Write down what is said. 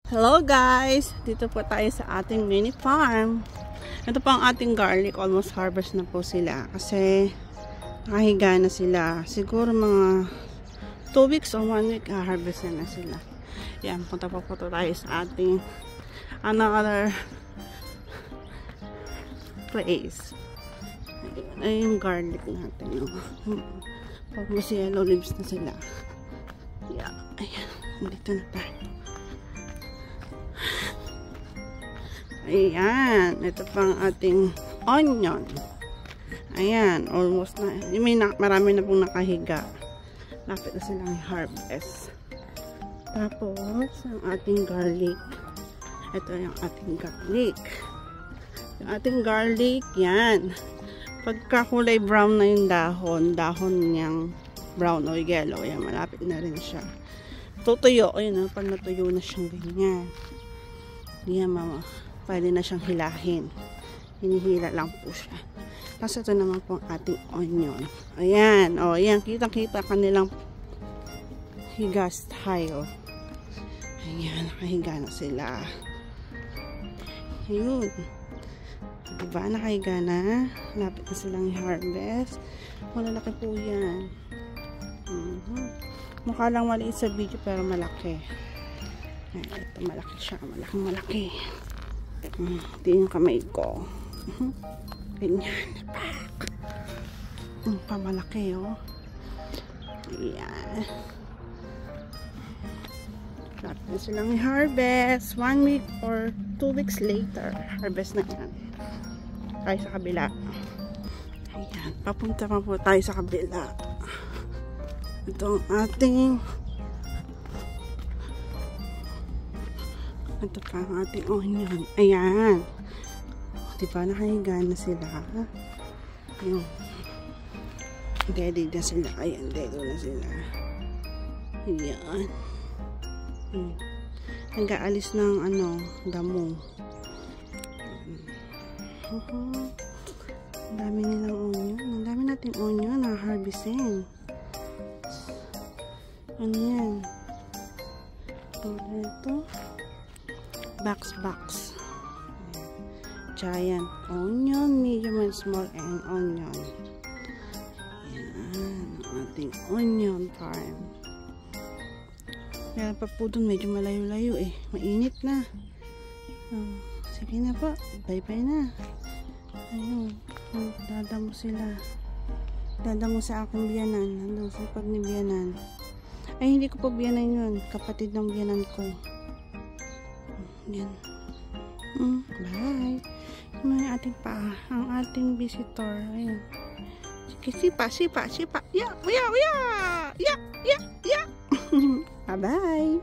Hello guys! Dito po tayo sa ating mini farm. Ito po ang ating garlic. Almost harvest na po sila. Kasi nakahiga na sila. Siguro mga 2 weeks or 1 week harvest na sila. Yan, punta po tayo sa ating another place. Ayun yung garlic natin. Pag mas yellow leaves na sila. Yeah, ayan. Dito na tayo. Ayan, ito pang ating onion. Ayan, almost na. Marami na pong nakahiga. Lapit na silang harvest. Tapos, ang ating garlic. Ito yung ating garlic. Yung ating garlic, yan. Pagka kulay brown na yung dahon niyang brown o yellow, yan, malapit na rin siya. Tutuyo, ayun, pag natuyo na siyang ganyan. Yan, mama. Pwede na siyang hilahin. Hinihila lang po siya. Tapos ito naman po ang ating onion. Ayan. O, ayan. Kitang-kita kanilang higas tayo. Ayan. Nakahiga na sila. Ayun. Diba? Nakahiga na. Lapit na silang harvest. Malalaki po yan. Mukha lang maliit sa video pero malaki. Ayan. Ito malaki siya. Malaki. Ito yung kamay ko. Ganyan. Pak. Pamalaki, oh. Ayan. Lapit na silang harvest. 1 week or 2 weeks later. Harvest na yan. Tayo sa kabila. Ayan. Papunta pa po tayo sa kabila. Ito ang ating ito pa ang ating onion. Ayan. Diba, nakahiga na sila. Ayun. Ready na sila. Ayan, ready na sila. Ayan. Nag-aalis ng damo. Ang dami nilang onion. Ang dami nating onion na harvestin. Ano yan? Ito. Box. Giant onion, medium and small and onion. Yan, ating onion farm. Kaya pa po dun, medyo malayo-layo eh. Mainit na. Sige na po. Bye-bye na. Ayun. Dadamo sila. Dadamo sa aking biyanan. Nandun sa pag ni biyanan. Ay, hindi ko po biyanan yun. Kapatid ng biyanan ko. Yan. Bye. May ating ang ating visitor. Ayan. Sige, sipa. Ya. Bye-bye.